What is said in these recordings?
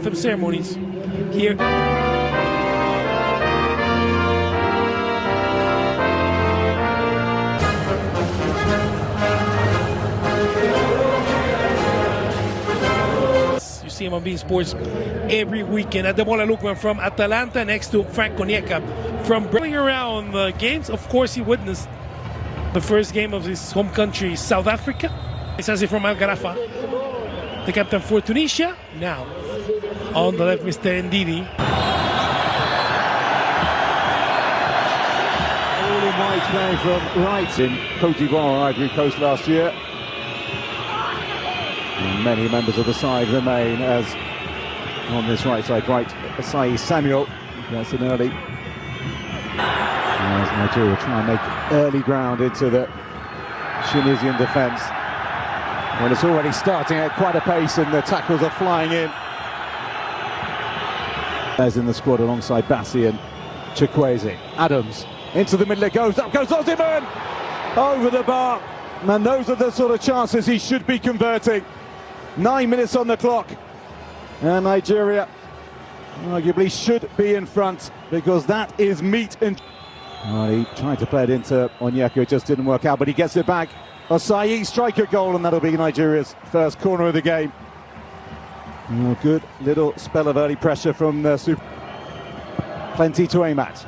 anthem ceremonies here. You see him on beIN Sports every weekend. Ademola Lookman from Atalanta next to Frank Onyeka from bringing around the games. Of course, he witnessed the first game of his home country, South Africa. Sasi from Al Gharafa, the captain for Tunisia. Now, on the left, Mr. Ndidi. All in white playing from right in Côte d'Ivoire, Ivory Coast last year. And many members of the side remain as on this right side, right, Asai Samuel. That's an early. As Nigeria try and make early ground into the Tunisian defence. Well, it's already starting at quite a pace and the tackles are flying in. There's in the squad alongside Bassi and Chukwueze. Adams into the middle, it goes, up goes Osimhen! Over the bar, and those are the sort of chances he should be converting. 9 minutes on the clock, and Nigeria arguably should be in front because that is meat and... Well, he tried to play it into Onyeka, it just didn't work out, but he gets it back. Osayi, striker goal, and that'll be Nigeria's first corner of the game. Oh, good little spell of early pressure from the Super. Plenty to aim at.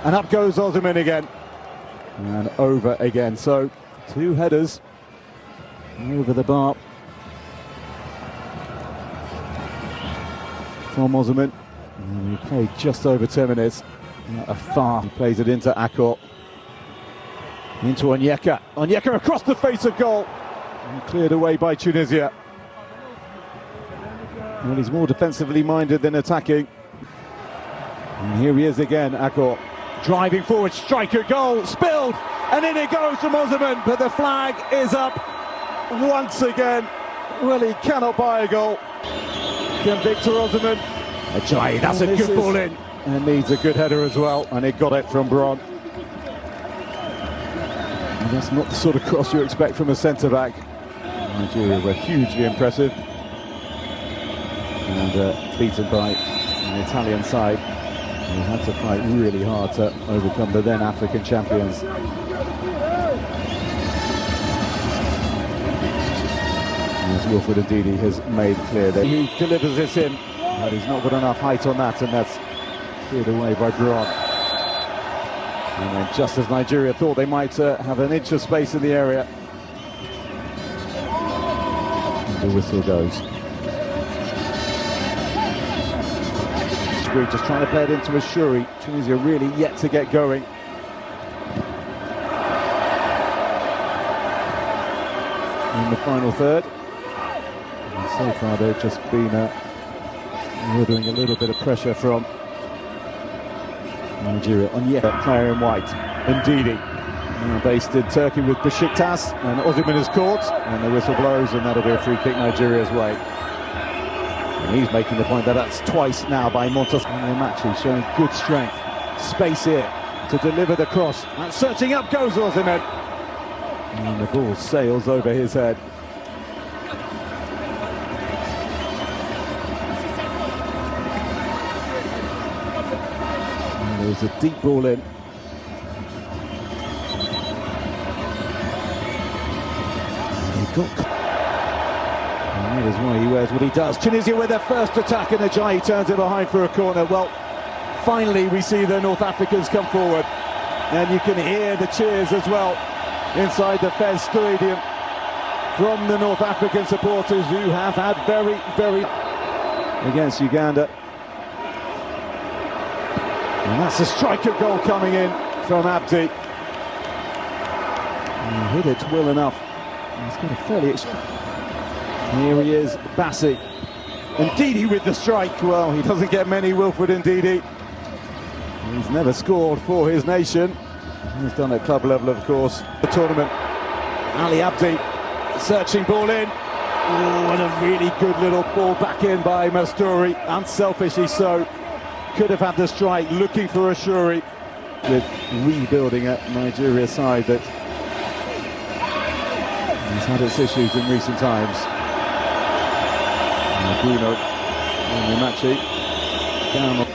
And up goes Osimhen again. And over again. So, two headers over the bar from Osimhen. And we played just over 10 minutes. Afar, he plays it into Akor. Into Onyeka. Onyeka across the face of goal. And cleared away by Tunisia. Well, he's more defensively minded than attacking. And here he is again, Akor. Driving forward, striker goal, spilled. And in it goes from Osimhen, but the flag is up once again. Well, he cannot buy a goal. Can Victor Osimhen? Ajayi, that's a good ball in. And needs a good header as well, and it got it from Bron. And that's not the sort of cross you expect from a centre-back. Nigeria were hugely impressive. And beaten by an Italian side who had to fight really hard to overcome the then African champions. As Wilfred Ndidi has made clear that he delivers this in, but he's not got enough height on that, and that's cleared away by Bron. And then just as Nigeria thought they might have an inch of space in the area, and the whistle goes. Just trying to play it into a Shuri. Tunisia really yet to get going. In the final third. And so far they've just been withering a little bit of pressure from Nigeria. Onyeka, player in white. Ndidi, based in Turkey with Besiktas. And Osimhen is caught. And the whistle blows, and that'll be a free kick Nigeria's way. And he's making the point that that's twice now by Montas. Machi showing good strength. Space here to deliver the cross. And searching up goes Osimhen. And the ball sails over his head. And there's a deep ball in. And he got... And that is why he wears what he does. Tunisia with their first attack, and Ajayi turns it behind for a corner. Well, finally we see the North Africans come forward. And you can hear the cheers as well inside the Fez Stadium from the North African supporters who have had very against Uganda. And that's a striker goal coming in from Abdi. And he hit it well enough. He's got a fairly... Here he is, Bassi. Ndidi with the strike. Well, he doesn't get many, Wilfred Ndidi. He's never scored for his nation. He's done at club level, of course. The tournament. Ali Abdi, searching ball in. Oh, and a really good little ball back in by Mastouri. Unselfishly so. Could have had the strike, looking for a Shuri. With rebuilding at Nigeria's side that has had its issues in recent times. Bruno Onyemachi down.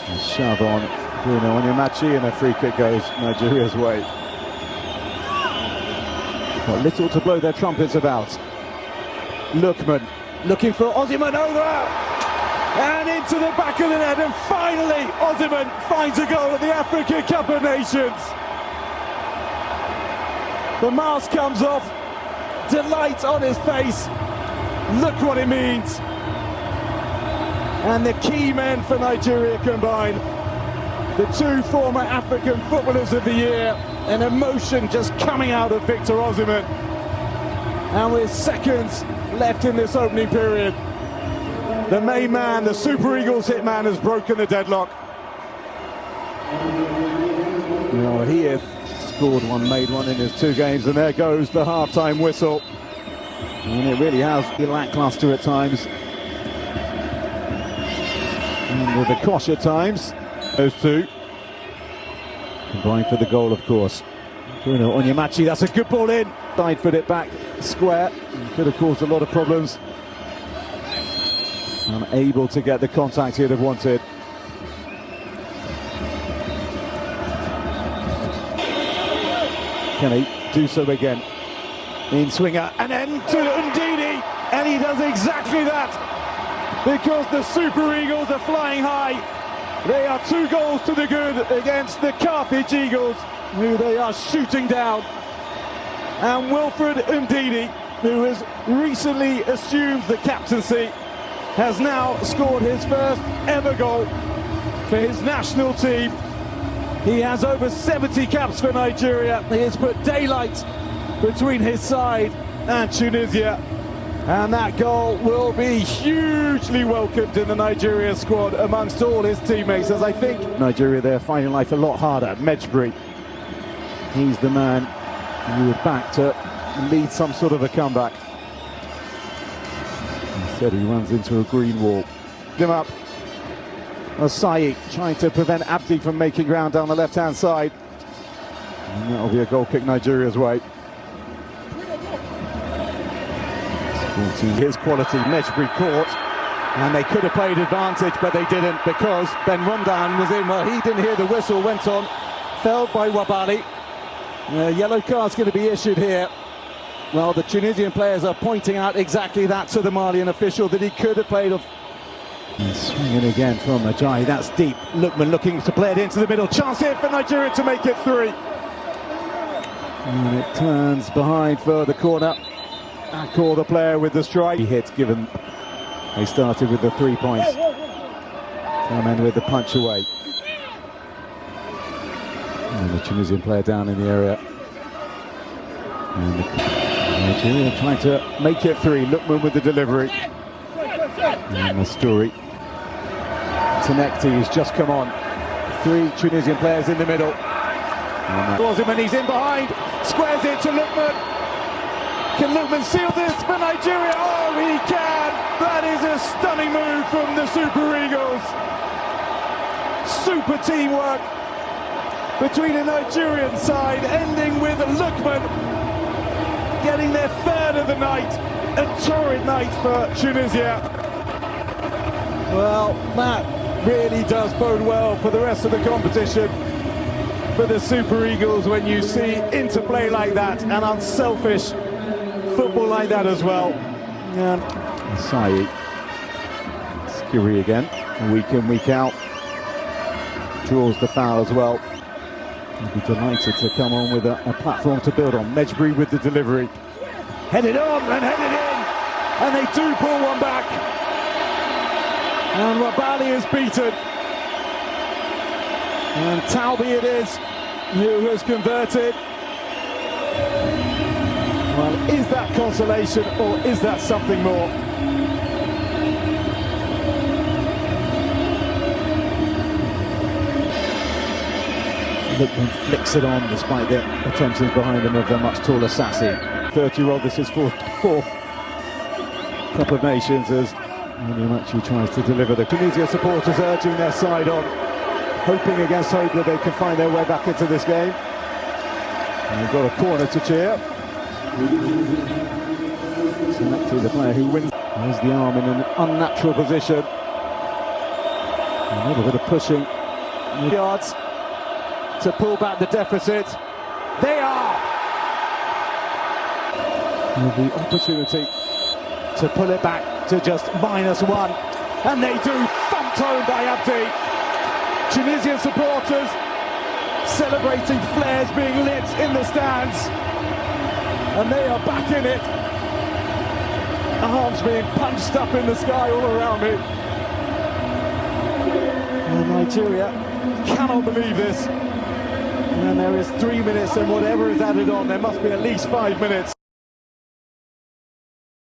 A shove on Bruno Onyemachi, and a free kick goes Nigeria's way. Got little to blow their trumpets about. Lookman looking for Osimhen, over and into the back of the net, and finally Osimhen finds a goal at the African Cup of Nations. The mask comes off, delight on his face. Look what it means. And the key men for Nigeria combine. The two former African Footballers of the Year, an emotion just coming out of Victor Osimhen. And with seconds left in this opening period, the main man, the Super Eagles hitman, has broken the deadlock. You know, he has scored one, made one in his 2 games, and there goes the half-time whistle. And it really has been lackluster at times. And with the Kosh at times, those two combined for the goal, of course. Bruno Onyemachi, that's a good ball in. Side-foot it back square. Could have caused a lot of problems. Unable to get the contact he'd have wanted. Can he do so again? In swinger, and then to Ndidi, and he does exactly that, because the Super Eagles are flying high. They are 2 goals to the good against the Carthage Eagles, who they are shooting down. And Wilfred Ndidi, who has recently assumed the captaincy, has now scored his first ever goal for his national team. He has over 70 caps for Nigeria. He has put daylight between his side and Tunisia. And that goal will be hugely welcomed in the Nigeria squad amongst all his teammates, as I think Nigeria, they're finding life a lot harder. mrUr, he's the man you would back to lead some sort of a comeback. Instead he runs into a green wall. Him up. Osai trying to prevent Abdi from making ground down the left-hand side. And that'll be a goal kick Nigeria's way. His quality, mrUr caught, and they could have played advantage, but they didn't, because Ben Rundan was in. Well, he didn't hear the whistle, went on, felled by Wabali. Yellow card's going to be issued here. Well, the Tunisian players are pointing out exactly that to the Malian official, that he could have played off. He's swinging again from Ajayi, that's deep. Lookman looking to play it into the middle. Chance here for Nigeria to make it 3. And it turns behind for the corner. Akor, the player with the strike. He hit, given they started with the 3 points. Come in with the punch away. And the Tunisian player down in the area. And Nigeria trying to make it 3. Lookman with the delivery. And the story. Tanekti has just come on. 3 Tunisian players in the middle. And he's in behind. Squares it to Lookman. Can Lookman seal this for Nigeria? Oh, he can! That is a stunning move from the Super Eagles. Super teamwork between the Nigerian side, ending with Lookman getting their 3rd of the night. A torrid night for Tunisia. Well, that really does bode well for the rest of the competition for the Super Eagles, when you see interplay like that and unselfish football like that as well. And Asai, Skiri again, week in, week out, draws the foul as well. He'll be delighted to come on with a platform to build on. mrUr with the delivery. Headed on and headed in, and they do pull one back. And Wabali is beaten. And Talbi it is who has converted. Well, is that consolation, or is that something more? Lookman flicks it on despite the attentions behind him of the much taller Sassi. 30-year-old, this is fourth Cup of Nations, as Onyemachi tries to deliver. The Tunisia supporters urging their side on, hoping against hope that they can find their way back into this game. And they've got a corner to cheer. Selected the player who wins. There's the arm in an unnatural position. A little bit of pushing. Yards to pull back the deficit. They are! With the opportunity to pull it back to just -1. And they do, thumped home by Abdi. Tunisian supporters celebrating flares being lit in the stands. And they are back in it. Arms being punched up in the sky all around me. And Nigeria cannot believe this. And there is 3 minutes, and whatever is added on, there must be at least 5 minutes.